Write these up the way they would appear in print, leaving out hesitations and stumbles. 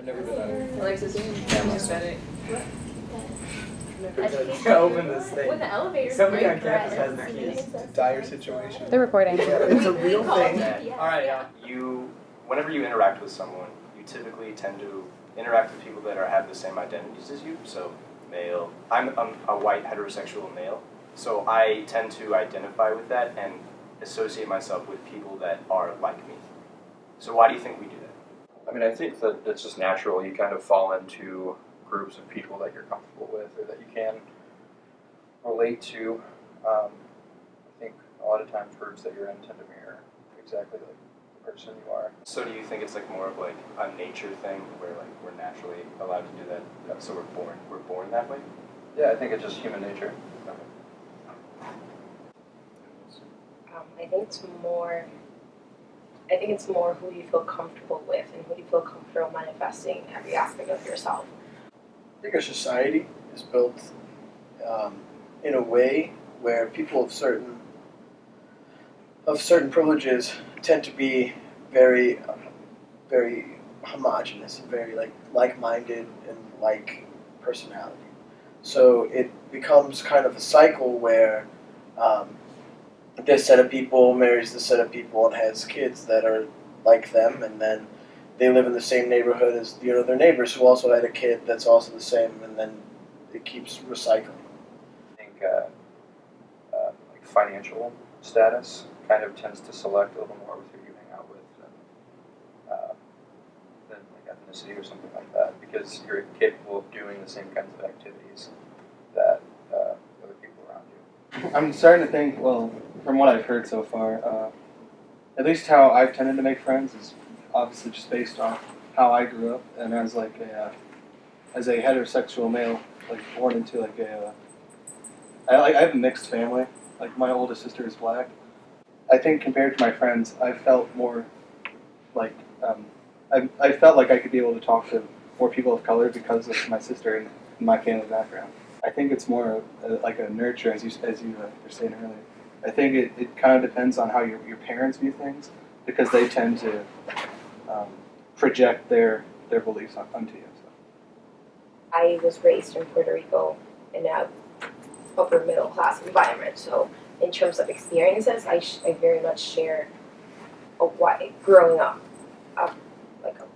I've never been on it. Alexis, aesthetic. Open this thing. When the elevator's Somebody on break, campus right? has the keys. It's a dire situation. They're recording. It's a real thing. Alright, yeah. Whenever you interact with someone, you typically tend to interact with people that have the same identities as you. So, male. I'm a white heterosexual male, so I tend to identify with that and associate myself with people that are like me. So why do you think we do that? I mean, I think that it's just natural. You kind of fall into groups of people that you're comfortable with or that you can relate to. I think a lot of times groups that you're in tend to mirror exactly like the person you are. So do you think it's like more of like a nature thing where like we're naturally allowed to do that? So we're born that way? Yeah, I think it's just human nature. I think it's more who you feel comfortable with and who you feel comfortable manifesting every aspect of yourself. I think our society is built in a way where people of certain privileges tend to be very, very homogenous and very like-minded and like personality. So it becomes kind of a cycle where this set of people marries this set of people and has kids that are like them, and then they live in the same neighborhood as their neighbors who also had a kid that's also the same, and then it keeps recycling. I think like financial status kind of tends to select a little more with who you hang out with than like ethnicity or something like that, because you're capable of doing the same kinds of activities that other people around you. I'm starting to think, well, from what I've heard so far, at least how I've tended to make friends is obviously just based on how I grew up, and as like as a heterosexual male, like born into like I have a mixed family. Like my oldest sister is black. I think compared to my friends, I felt more like I felt like I could be able to talk to more people of color because of my sister and my family background. I think it's more like a nurture, as you were saying earlier. I think it kind of depends on how your parents view things, because they tend to project their beliefs onto you. So. I was raised in Puerto Rico in a upper middle class environment, so in terms of experiences, I very much share growing up, like a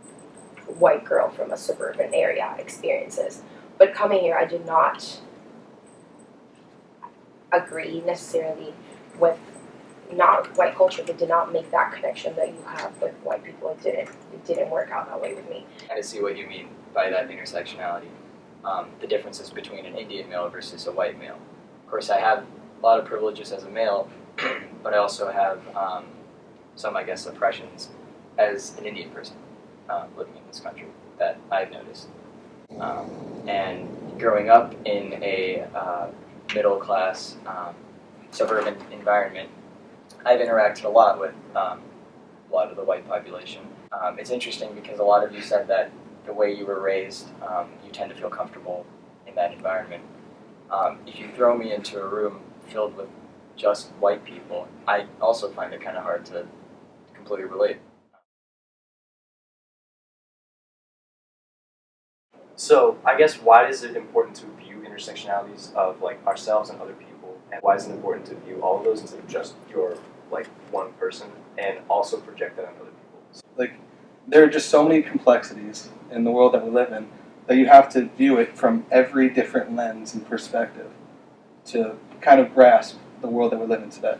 white girl from a suburban area experiences. But coming here, I did not agree necessarily with not white culture, but did not make that connection that you have with white people. It didn't work out that way with me. I see what you mean by that intersectionality. The differences between an Indian male versus a white male. Of course, I have a lot of privileges as a male, but I also have some, I guess, oppressions as an Indian person living in this country that I've noticed. And growing up in a middle-class suburban environment, I've interacted a lot with a lot of the white population. It's interesting because a lot of you said that the way you were raised, you tend to feel comfortable in that environment. If you throw me into a room filled with just white people, I also find it kind of hard to completely relate. So I guess why is it important to view intersectionalities of like ourselves and other people, and why is it important to view all of those instead of just your like one person, and also project that on other people? Like, there are just so many complexities in the world that we live in that you have to view it from every different lens and perspective to kind of grasp the world that we live in today.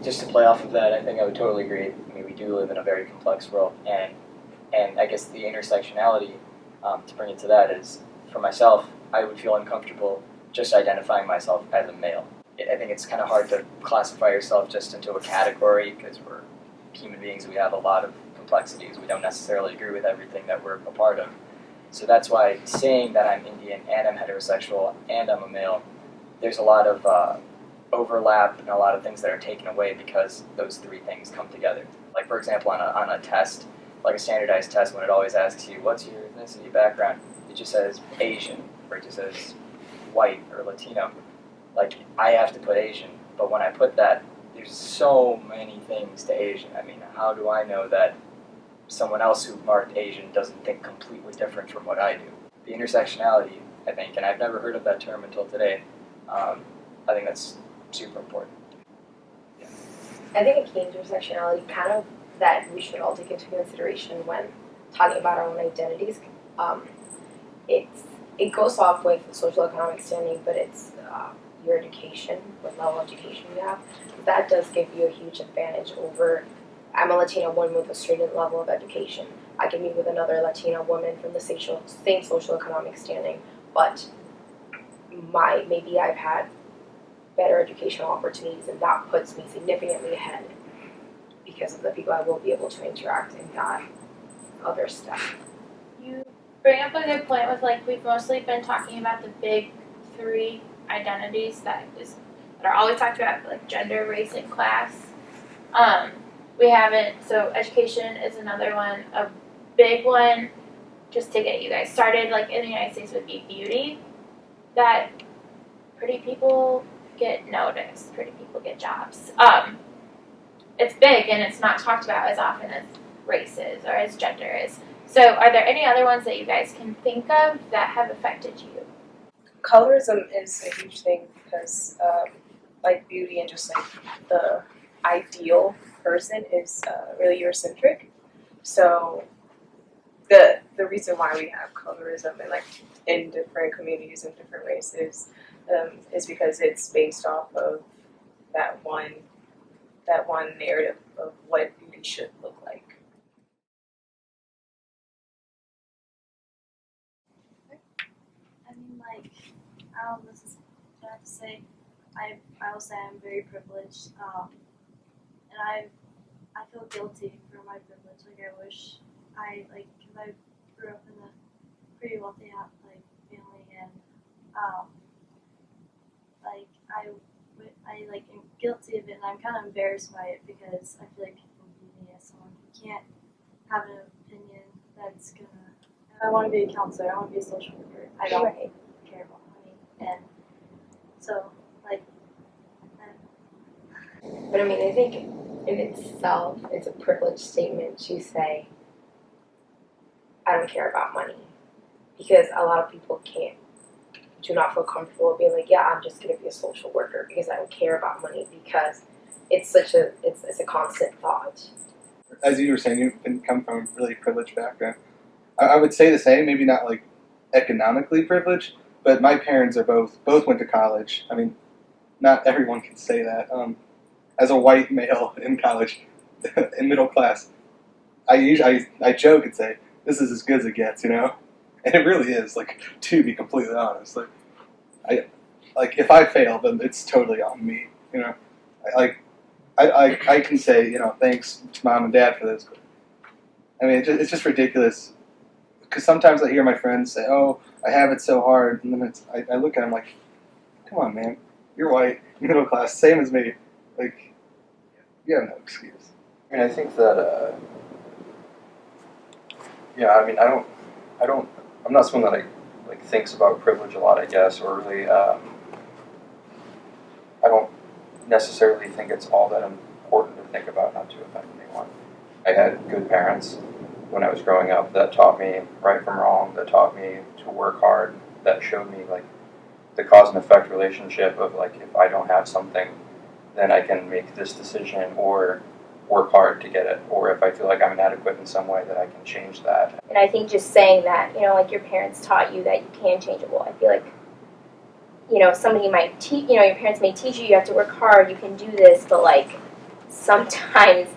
Just to play off of that, I think I would totally agree. I mean, we do live in a very complex world, and I guess the intersectionality, to bring it to that, is, for myself, I would feel uncomfortable just identifying myself as a male. I think it's kind of hard to classify yourself just into a category because we're human beings. We have a lot of complexities. We don't necessarily agree with everything that we're a part of. So that's why saying that I'm Indian and I'm heterosexual and I'm a male, there's a lot of overlap and a lot of things that are taken away because those three things come together. Like, for example, on a test, like a standardized test, when it always asks you, what's your ethnicity background, it just says Asian, or it just says white or Latino. Like, I have to put Asian, but when I put that, there's so many things to Asian. I mean, how do I know that someone else who marked Asian doesn't think completely different from what I do. The intersectionality, I think, and I've never heard of that term until today, I think that's super important. I think a key intersectionality kind of that we should all take into consideration when talking about our own identities. It goes off with social economic standing, but it's your education, what level of education you have. That does give you a huge advantage over. I'm a Latina woman with a certain level of education. I can meet with another Latina woman from the same social economic standing, but maybe I've had better educational opportunities, and that puts me significantly ahead because of the people I will be able to interact in that other stuff. You bring up a good point with like we've mostly been talking about the big three identities that are always talked about, like gender, race, and class. We haven't, so education is another one. A big one, just to get you guys started, like in the United States would be beauty. That pretty people get noticed, pretty people get jobs. It's big and it's not talked about as often as race is or as gender is. So are there any other ones that you guys can think of that have affected you? Colorism is a huge thing because like beauty and just like the ideal person is really Eurocentric. So the reason why we have colorism and like in different communities and different races is because it's based off of that one narrative of what beauty should look like. I mean, like, I don't know, this is what I have to say. I will say I'm very privileged, and I feel guilty for my privilege. Like, I wish because I grew up in a pretty wealthy family, and I am guilty of it, and I'm kind of embarrassed by it because I feel like people view me as someone who can't have an opinion that's gonna. I want to be a counselor. I want to be a social worker. I don't care about money, and so But I mean, I think in itself, it's a privileged statement to say, I don't care about money. Because a lot of people do not feel comfortable being like, yeah, I'm just going to be a social worker because I don't care about money, because it's a constant thought. As you were saying, you come from a really privileged background. I would say the same, maybe not like economically privileged, but my parents are both went to college. I mean, not everyone can say that. As a white male in college, in middle class, I joke and say, this is as good as it gets, you know? And it really is, like, to be completely honest. Like if I fail, then it's totally on me, you know? I can say, you know, thanks to mom and dad for this. I mean, it's just ridiculous. Because sometimes I hear my friends say, oh, I have it so hard. And then I look at them like, come on, man. You're white, middle class, same as me. Like, you have no excuse. I mean, I think that, I'm not someone that thinks about privilege a lot, I guess, or really, I don't necessarily think it's all that important to think about not to offend anyone. I had good parents when I was growing up that taught me right from wrong, that taught me to work hard, that showed me the cause and effect relationship of if I don't have something, then I can make this decision or work hard to get it, or if I feel like I'm inadequate in some way, that I can change that. And I think just saying that, you know, like your parents taught you that you can change it. Well, I feel like, you know, somebody might teach, you know, your parents may teach you have to work hard, you can do this, but sometimes,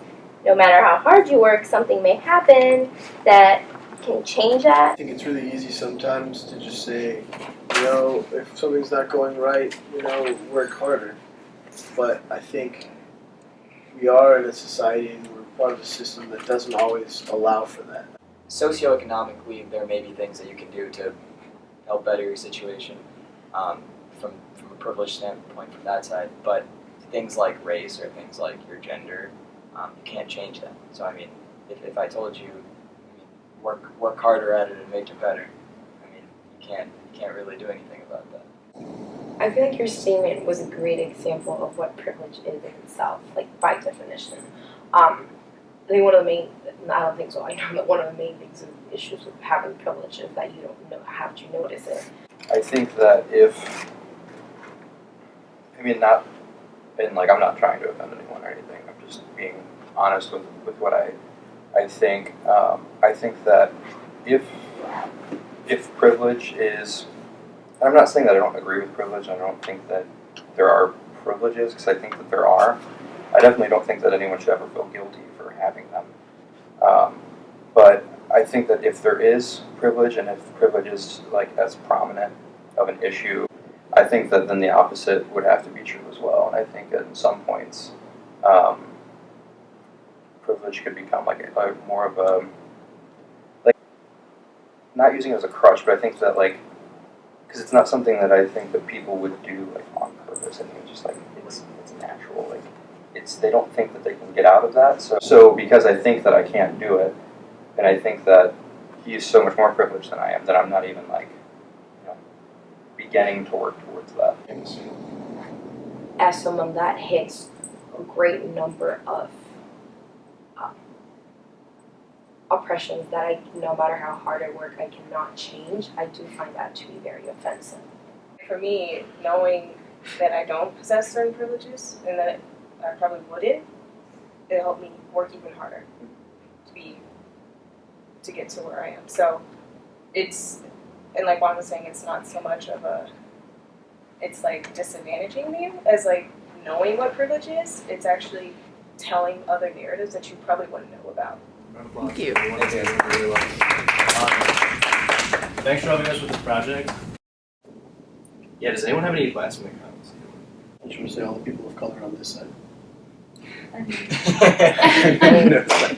no matter how hard you work, something may happen that can change that. I think it's really easy sometimes to just say, you know, if something's not going right, you know, work harder. But I think we are in a society and we're part of a system that doesn't always allow for that. Socioeconomically, there may be things that you can do to help better your situation from a privileged standpoint from that side, but things like race or things like your gender, you can't change that. So I mean, if I told you, work harder at it and make it better, I mean, you can't really do anything about that. I feel like your statement was a great example of what privilege is in itself, like by definition. I think one of the main, I don't think so, I know that one of the main things and issues with having privilege is that you don't know how to notice it. I think that if, I mean, not, and like I'm not trying to offend anyone or anything, I'm just being honest with what I think. I think that if privilege is, and I'm not saying that I don't agree with privilege, I don't think that there are privileges, because I think that there are. I definitely don't think that anyone should ever feel guilty for having them. But I think that if there is privilege, and if privilege is like as prominent of an issue, I think that then the opposite would have to be true as well. And I think that in some points, privilege could become like a more of a, like, not using it as a crutch, but I think that like, because it's not something that I think that people would do like on purpose. I think it's just like it's natural. Like they don't think that they can get out of that. So because I think that I can't do it, and I think that he's so much more privileged than I am, that I'm not even like, beginning to work towards that. As someone that hits a great number of oppressions that I, no matter how hard I work, I cannot change, I do find that to be very offensive. For me, knowing that I don't possess certain privileges and that I probably wouldn't, it helped me work even harder to get to where I am. So it's, and like Juan was saying, it's not so much of a, it's like disadvantaging you as like knowing what privilege is. It's actually telling other narratives that you probably wouldn't know about. Thank you. Thanks for helping us with this project. Yeah, does anyone have any last minute comments? I just want to say all the people of color on this side. No.